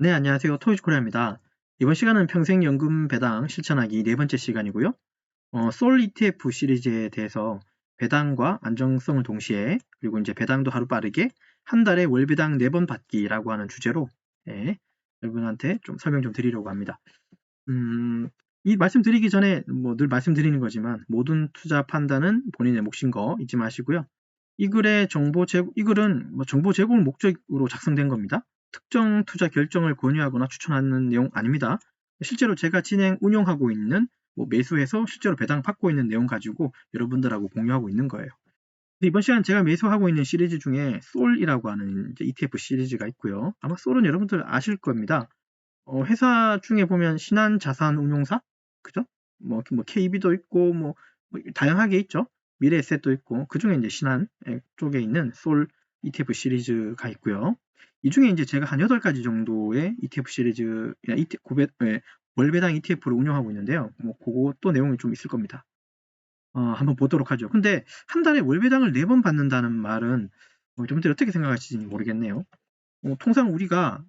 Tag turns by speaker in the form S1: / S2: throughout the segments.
S1: 네, 안녕하세요. 토이코리아입니다. 이번 시간은 평생연금 배당 실천하기 네 번째 시간이고요. 솔 ETF 시리즈에 대해서 배당과 안정성을 동시에 그리고 이제 배당도 하루 빠르게 한 달에 월 배당 4번 받기라고 하는 주제로 예, 여러분한테 좀 설명 좀 드리려고 합니다. 이 말씀드리기 전에 뭐 늘 말씀드리는 거지만 모든 투자 판단은 본인의 몫인 거 잊지 마시고요. 이 글은 뭐 정보 제공 목적으로 작성된 겁니다. 특정 투자 결정을 권유하거나 추천하는 내용 아닙니다. 실제로 제가 운영하고 있는 뭐 매수해서 실제로 배당 받고 있는 내용 가지고 여러분들하고 공유하고 있는 거예요. 이번 시간 제가 매수하고 있는 시리즈 중에 솔이라고 하는 ETF 시리즈가 있고요. 아마 솔은 여러분들 아실 겁니다. 회사 중에 보면 신한자산운용사, 그죠? 뭐 KB도 있고 뭐 다양하게 있죠. 미래에셋도 있고 그 중에 이제 신한 쪽에 있는 솔 ETF 시리즈가 있고요. 이 중에 이제 제가 한 8가지 정도의 ETF 시리즈, 월배당 ETF를 운영하고 있는데요. 뭐 그것도 내용이 좀 있을 겁니다. 한번 보도록 하죠. 근데 한 달에 월배당을 4번 받는다는 말은 여러분들이 어떻게 생각하실지 모르겠네요. 통상 우리가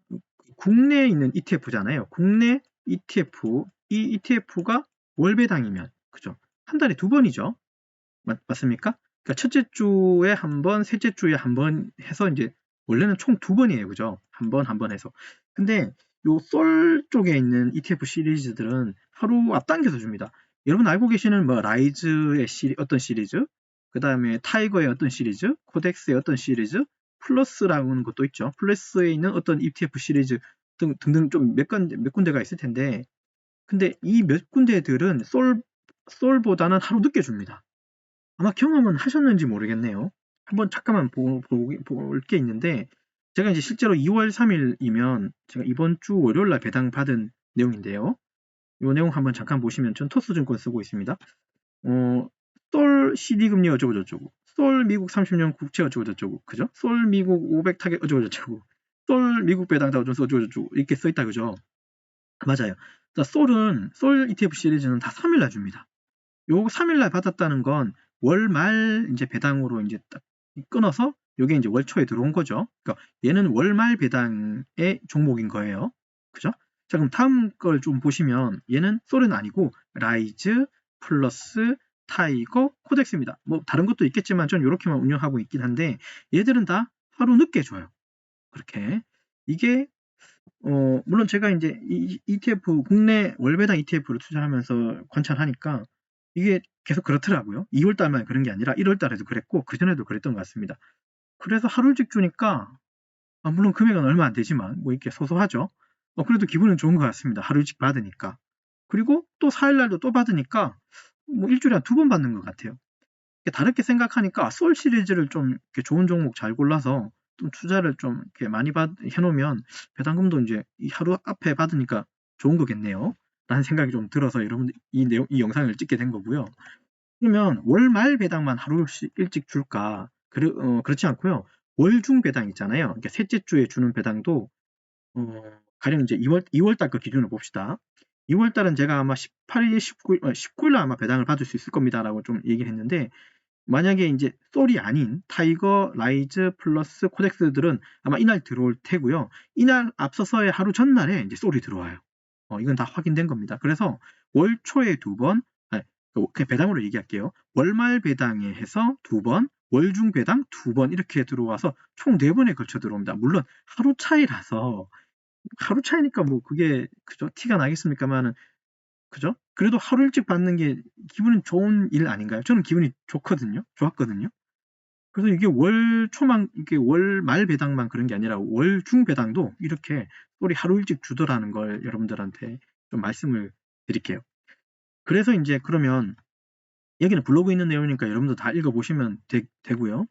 S1: 국내에 있는 ETF잖아요. 국내 ETF, 이 ETF가 월배당이면, 그죠? 한 달에 2번이죠. 맞습니까? 그러니까 첫째 주에 한 번, 셋째 주에 한 번 해서 이제 원래는 총 2번이에요. 그죠? 한 번 해서. 근데 요 솔 쪽에 있는 ETF 시리즈들은 하루 앞당겨서 줍니다. 여러분 알고 계시는 뭐 라이즈의 어떤 시리즈, 그 다음에 타이거의 어떤 시리즈, 코덱스의 어떤 시리즈, 플러스라는 것도 있죠. 플러스에 있는 어떤 ETF 시리즈 등등 좀 몇 군데가 있을 텐데, 근데 이 몇 군데들은 솔보다는 하루 늦게 줍니다. 아마 경험은 하셨는지 모르겠네요. 한번 잠깐만 볼 게 있는데, 제가 이제 실제로 2월 3일이면 제가 이번 주 월요일 날 배당 받은 내용인데요. 이 내용 한번 잠깐 보시면 전 토스증권 쓰고 있습니다. 솔 CD 금리 어쩌고저쩌고, 솔 미국 30년 국채 어쩌고저쩌고, 그죠? 솔 미국 500 타겟 어쩌고저쩌고, 솔 미국 배당 다 어쩌고저쩌고 이렇게 써있다, 그죠? 맞아요. 솔 ETF 시리즈는 다 3일날 줍니다. 요 3일날 받았다는 건 월말 이제 배당으로 이제 딱 끊어서 요게 이제 월 초에 들어온 거죠. 그러니까 얘는 월말 배당의 종목인 거예요. 그죠? 자, 그럼 다음 걸 좀 보시면 얘는 솔은 아니고 라이즈, 플러스, 타이거, 코덱스입니다. 뭐 다른 것도 있겠지만 전 이렇게만 운영하고 있긴 한데 얘들은 다 하루 늦게 줘요. 그렇게. 이게 물론 제가 이제 ETF, 국내 월배당 ETF를 투자하면서 관찰하니까 이게 계속 그렇더라고요. 2월 달만 그런 게 아니라 1월 달에도 그랬고, 그전에도 그랬던 것 같습니다. 그래서 하루 일찍 주니까, 물론 금액은 얼마 안 되지만, 뭐 이렇게 소소하죠. 그래도 기분은 좋은 것 같습니다. 하루 일찍 받으니까. 그리고 또 4일 날도 또 받으니까, 뭐 일주일에 한 2번 받는 것 같아요. 다르게 생각하니까 솔 시리즈를 좀 이렇게 좋은 종목 잘 골라서 좀 투자를 좀 이렇게 많이 해놓으면 배당금도 이제 하루 앞에 받으니까 좋은 거겠네요. 라는 생각이 좀 들어서 여러분들 이 영상을 찍게 된 거고요. 그러면 월말 배당만 하루씩 일찍 줄까? 그렇지 않고요. 월중 배당 있잖아요. 그러니까 셋째 주에 주는 배당도 가령 이제 2월 달 거 기준으로 봅시다. 2월 달은 제가 아마 18일, 19일 날 아마 배당을 받을 수 있을 겁니다라고 좀 얘기를 했는데, 만약에 이제 솔이 아닌 타이거, 라이즈, 플러스, 코덱스들은 아마 이날 들어올 테고요. 이날 앞서서의 하루 전날에 이제 솔이 들어와요. 이건 다 확인된 겁니다. 그래서 월 초에 2번, 그냥 배당으로 얘기할게요. 월말 배당에 해서 2번, 월중 배당 2번 이렇게 들어와서 총 4번에 걸쳐 들어옵니다. 물론 하루 차이라서 하루 차이니까 뭐 그게 그죠? 티가 나겠습니까만은, 그죠? 그래도 하루 일찍 받는 게 기분이 좋은 일 아닌가요? 저는 기분이 좋았거든요. 그래서 이게 이게 월 말 배당만 그런 게 아니라 월 중 배당도 이렇게 꼴이 하루 일찍 주더라는 걸 여러분들한테 좀 말씀을 드릴게요. 그래서 이제 그러면 여기는 블로그에 있는 내용이니까 여러분들 다 읽어보시면 되고요.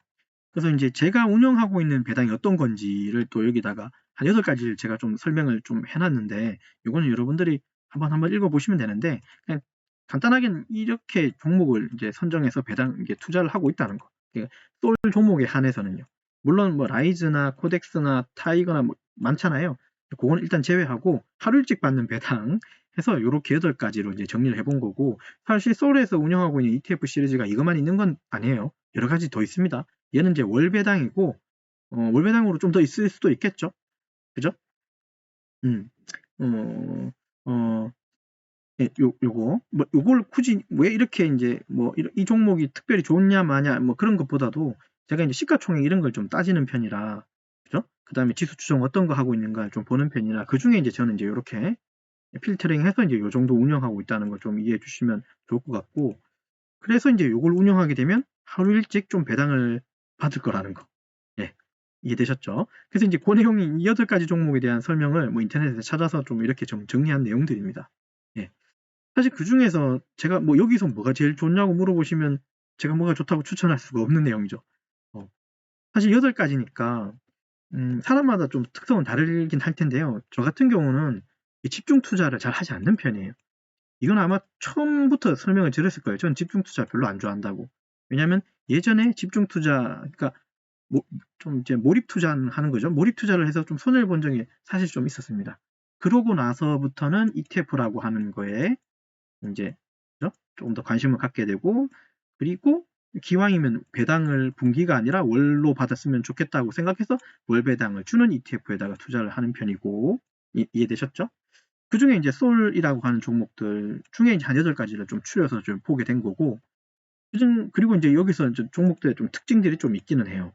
S1: 그래서 이제 제가 운영하고 있는 배당이 어떤 건지를 또 여기다가 한 8가지를 제가 좀 설명을 좀 해놨는데, 이거는 여러분들이 한번 읽어보시면 되는데, 그냥 간단하게는 이렇게 종목을 이제 선정해서 이게 투자를 하고 있다는 거. 솔 종목에 한해서는요. 물론 뭐 라이즈나 코덱스나 타이거나 뭐 많잖아요. 그건 일단 제외하고 하루 일찍 받는 배당 해서 이렇게 8가지로 이제 정리를 해본 거고, 사실 솔에서 운영하고 있는 ETF 시리즈가 이것만 있는 건 아니에요. 여러 가지 더 있습니다. 얘는 이제 월배당이고, 월배당으로 좀 더 있을 수도 있겠죠. 그죠? 음, 어, 어, 예, 요거, 뭐, 요걸 굳이 왜 이렇게 이제 뭐, 이 종목이 특별히 좋냐, 마냐, 뭐 그런 것보다도 제가 이제 시가총액 이런 걸 좀 따지는 편이라, 그죠? 그 다음에 지수 추정 어떤 거 하고 있는가 좀 보는 편이라, 그 중에 이제 저는 이제 이렇게 필터링 해서 이제 요 정도 운영하고 있다는 걸 좀 이해해 주시면 좋을 것 같고, 그래서 이제 요걸 운영하게 되면 하루 일찍 좀 배당을 받을 거라는 거. 예. 이해되셨죠? 그래서 이제 그 내용이 이 8가지 종목에 대한 설명을 뭐 인터넷에 찾아서 좀 이렇게 좀 정리한 내용들입니다. 예. 사실 그 중에서 제가 뭐 여기서 뭐가 제일 좋냐고 물어보시면 제가 뭐가 좋다고 추천할 수가 없는 내용이죠. 어. 사실 8가지니까 사람마다 좀 특성은 다르긴 할 텐데요. 저 같은 경우는 이 집중 투자를 잘 하지 않는 편이에요. 이건 아마 처음부터 설명을 드렸을 거예요. 저는 집중 투자 별로 안 좋아한다고. 왜냐하면 예전에 집중 투자, 그러니까 좀 이제 몰입 투자하는 거죠. 몰입 투자를 해서 좀 손해를 본 적이 사실 좀 있었습니다. 그러고 나서부터는 ETF라고 하는 거에 이제 조금 더 관심을 갖게 되고, 그리고 기왕이면 배당을 분기가 아니라 월로 받았으면 좋겠다고 생각해서 월 배당을 주는 ETF에다가 투자를 하는 편이고, 이해되셨죠? 그 중에 이제 솔이라고 하는 종목들 중에 이제 한 8가지를 좀 추려서 좀 보게 된 거고, 그리고 이제 여기서 이제 종목들의 좀 특징들이 좀 있기는 해요.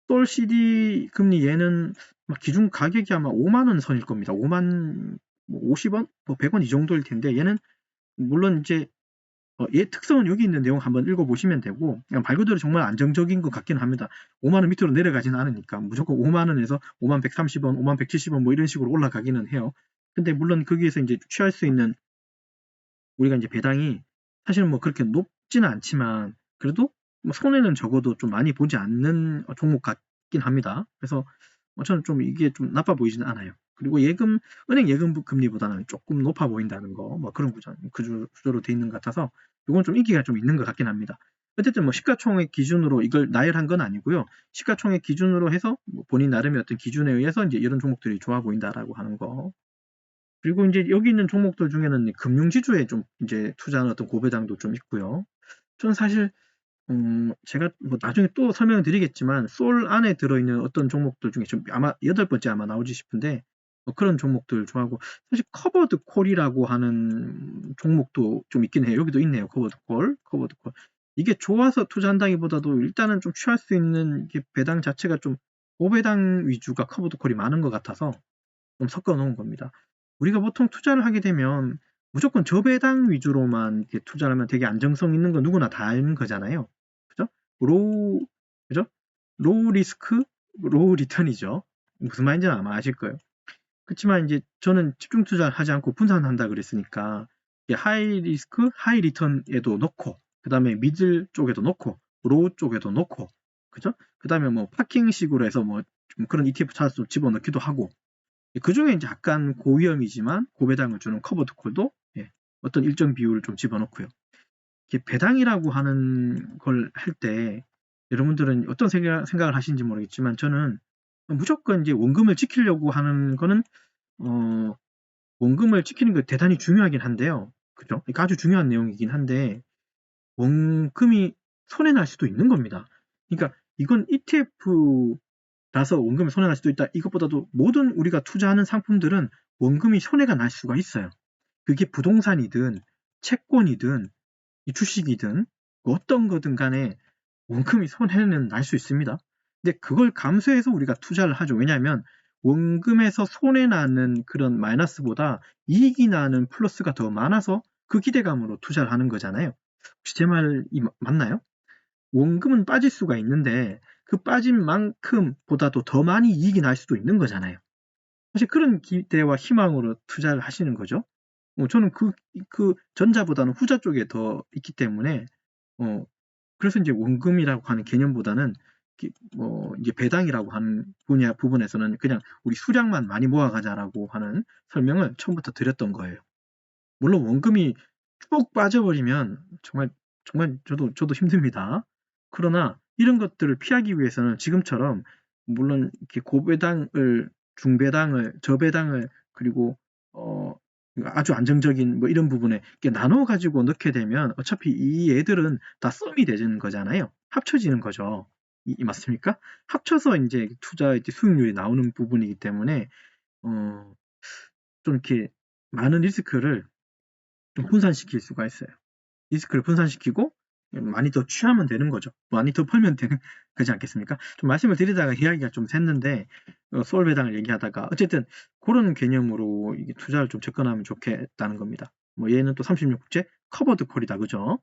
S1: 솔 CD 금리 얘는 기준 가격이 아마 5만 원 선일 겁니다. 5만 50원, 뭐 100원 이 정도일 텐데 얘는 물론 이제 얘 특성은 여기 있는 내용 한번 읽어보시면 되고 그냥 말 그대로 정말 안정적인 것 같기는 합니다. 5만 원 밑으로 내려가지는 않으니까 무조건 5만 원에서 5만 130원, 5만 170원 뭐 이런 식으로 올라가기는 해요. 근데 물론 거기에서 이제 취할 수 있는 우리가 이제 배당이 사실은 뭐 그렇게 높지는 않지만 그래도 뭐 손해는 적어도 좀 많이 보지 않는 종목 같긴 합니다. 그래서 저는 좀 이게 좀 나빠 보이지는 않아요. 그리고 은행 예금 금리보다는 조금 높아 보인다는 거, 뭐 그런 구조로 돼 있는 것 같아서 이건 좀 인기가 좀 있는 것 같긴 합니다. 어쨌든 뭐 시가총액 기준으로 이걸 나열한 건 아니고요. 시가총액 기준으로 해서 뭐 본인 나름의 어떤 기준에 의해서 이제 이런 종목들이 좋아 보인다라고 하는 거. 그리고 이제 여기 있는 종목들 중에는 금융지주에 좀 이제 투자하는 어떤 고배당도 좀 있고요. 저는 사실 제가 뭐 나중에 또 설명을 드리겠지만 솔 안에 들어있는 어떤 종목들 중에 좀 아마 8번째 아마 나오지 싶은데 그런 종목들 좋아하고 사실 커버드 콜이라고 하는 종목도 좀 있긴 해요. 여기도 있네요. 커버드 콜. 이게 좋아서 투자한다기보다도 일단은 좀 취할 수 있는 배당 자체가 좀 고배당 위주가 커버드 콜이 많은 것 같아서 좀 섞어 놓은 겁니다. 우리가 보통 투자를 하게 되면 무조건 저배당 위주로만 이렇게 투자를 하면 되게 안정성 있는 거 누구나 다 아는 거잖아요. 그죠? 로우, 그죠? 로우 리스크, 로우 리턴이죠. 무슨 말인지는 아마 아실 거예요. 그렇지만 이제 저는 집중 투자를 하지 않고 분산한다 그랬으니까 하이 리스크, 하이 리턴에도 넣고, 그 다음에 미들 쪽에도 넣고, 로우 쪽에도 넣고, 그죠? 그 다음에 뭐 파킹식으로 해서 뭐 좀 그런 ETF 찾아서 좀 집어넣기도 하고, 그 중에 이제 약간 고위험이지만 고배당을 주는 커버드 콜도 어떤 일정 비율을 좀 집어넣고요. 배당이라고 하는 걸 할 때 여러분들은 어떤 생각을 하시는지 모르겠지만 저는 무조건 이제 원금을 지키려고 하는 거는 원금을 지키는 게 대단히 중요하긴 한데요. 그죠? 그러니까 아주 중요한 내용이긴 한데 원금이 손해 날 수도 있는 겁니다. 그러니까 이건 ETF라서 원금이 손해 날 수도 있다. 이것보다도 모든 우리가 투자하는 상품들은 원금이 손해가 날 수가 있어요. 그게 부동산이든 채권이든 주식이든 어떤 거든 간에 원금이 손해는 날 수 있습니다. 근데 그걸 감수해서 우리가 투자를 하죠. 왜냐하면 원금에서 손해 나는 그런 마이너스보다 이익이 나는 플러스가 더 많아서 그 기대감으로 투자를 하는 거잖아요. 혹시 제 말이 맞나요? 원금은 빠질 수가 있는데 그 빠진 만큼보다도 더 많이 이익이 날 수도 있는 거잖아요. 사실 그런 기대와 희망으로 투자를 하시는 거죠. 저는 그 전자보다는 후자 쪽에 더 있기 때문에 그래서 이제 원금이라고 하는 개념보다는 이제 배당이라고 하는 부분에서는 그냥 우리 수량만 많이 모아가자라고 하는 설명을 처음부터 드렸던 거예요. 물론 원금이 쭉 빠져버리면 정말 저도 힘듭니다. 그러나 이런 것들을 피하기 위해서는 지금처럼 물론 이렇게 고배당을, 중배당을, 저배당을 그리고 아주 안정적인 뭐 이런 부분에 이렇게 나눠 가지고 넣게 되면 어차피 이 애들은 다 썸이 되는 거잖아요. 합쳐지는 거죠. 맞습니까? 합쳐서 이제 투자 수익률이 나오는 부분이기 때문에 어, 좀 이렇게 많은 리스크를 좀 분산시킬 수가 있어요. 리스크를 분산시키고 많이 더 취하면 되는 거죠. 많이 더 팔면 되는 거지 않겠습니까? 좀 말씀을 드리다가 이야기가 좀 샜는데 소울 배당을 얘기하다가 어쨌든 그런 개념으로 이게 투자를 좀 접근하면 좋겠다는 겁니다. 뭐 얘는 또 36국제 커버드 콜이다, 그죠?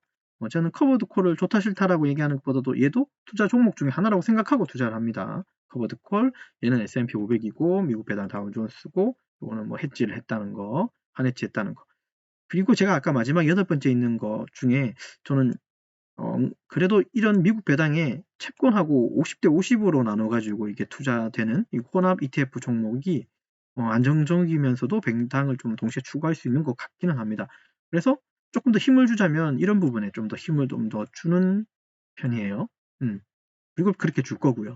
S1: 저는 커버드 콜을 좋다 싫다라고 얘기하는 것보다도 얘도 투자 종목 중에 하나라고 생각하고 투자를 합니다. 커버드 콜, 얘는 S&P 500이고 미국 배당 다우존스고 이거는 뭐 해지를 했다는 거, 한해지 했다는 거. 그리고 제가 아까 마지막 8번째 있는 거 중에 저는 그래도 이런 미국 배당에 채권하고 50대 50으로 나눠가지고 이게 투자되는 이 혼합 ETF 종목이 안정적이면서도 배당을 좀 동시에 추구할 수 있는 것 같기는 합니다. 그래서 조금 더 힘을 주자면 이런 부분에 좀 더 힘을 좀 더 주는 편이에요. 그리고 그렇게 줄 거고요.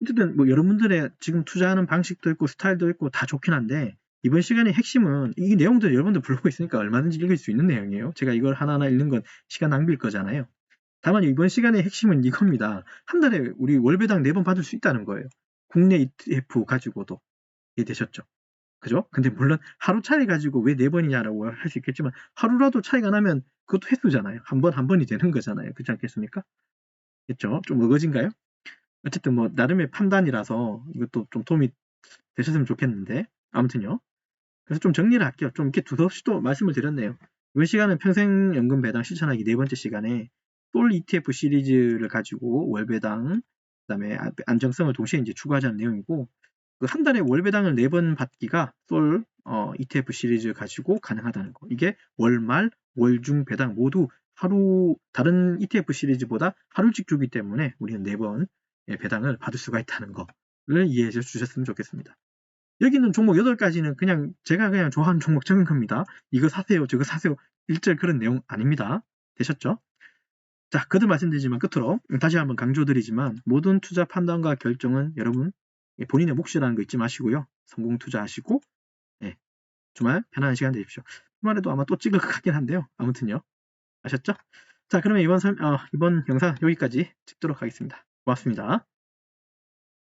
S1: 어쨌든 뭐 여러분들의 지금 투자하는 방식도 있고 스타일도 있고 다 좋긴 한데 이번 시간의 핵심은 이 내용들 여러분들 부르고 있으니까 얼마든지 읽을 수 있는 내용이에요. 제가 이걸 하나하나 읽는 건 시간 낭비일 거잖아요. 다만 이번 시간의 핵심은 이겁니다. 한 달에 우리 월배당 4번 받을 수 있다는 거예요. 국내 ETF 가지고도. 이해되셨죠? 그죠? 근데 물론 하루 차이 가지고 왜 4번이냐라고 할 수 있겠지만 하루라도 차이가 나면 그것도 횟수잖아요. 한 번이 되는 거잖아요. 그렇지 않겠습니까? 됐죠? 좀 어거진가요? 어쨌든 뭐 나름의 판단이라서 이것도 좀 도움이 되셨으면 좋겠는데 아무튼요. 그래서 좀 정리를 할게요. 좀 이렇게 두서없이 또 말씀을 드렸네요. 이번 시간은 평생연금 배당 실천하기 4번째 시간에 솔 ETF 시리즈를 가지고 월배당, 그다음에 안정성을 동시에 이제 추구하자는 내용이고 그 한 달에 월배당을 4번 받기가 솔 ETF 시리즈 가지고 가능하다는 거. 이게 월말, 월중 배당 모두 하루 다른 ETF 시리즈보다 하루씩 주기 때문에 우리는 4번 배당을 받을 수가 있다는 거를 이해해 주셨으면 좋겠습니다. 여기 있는 종목 8가지는 그냥 제가 그냥 좋아하는 종목 적은 겁니다. 이거 사세요, 저거 사세요. 일절 그런 내용 아닙니다. 되셨죠? 자, 거듭 말씀드리지만 끝으로 다시 한번 강조드리지만 모든 투자 판단과 결정은 여러분 본인의 몫이라는 거 잊지 마시고요. 성공 투자하시고 예, 주말 편안한 시간 되십시오. 주말에도 아마 또 찍을 것 같긴 한데요. 아무튼요. 아셨죠? 자, 그러면 이번 영상 여기까지 찍도록 하겠습니다. 고맙습니다.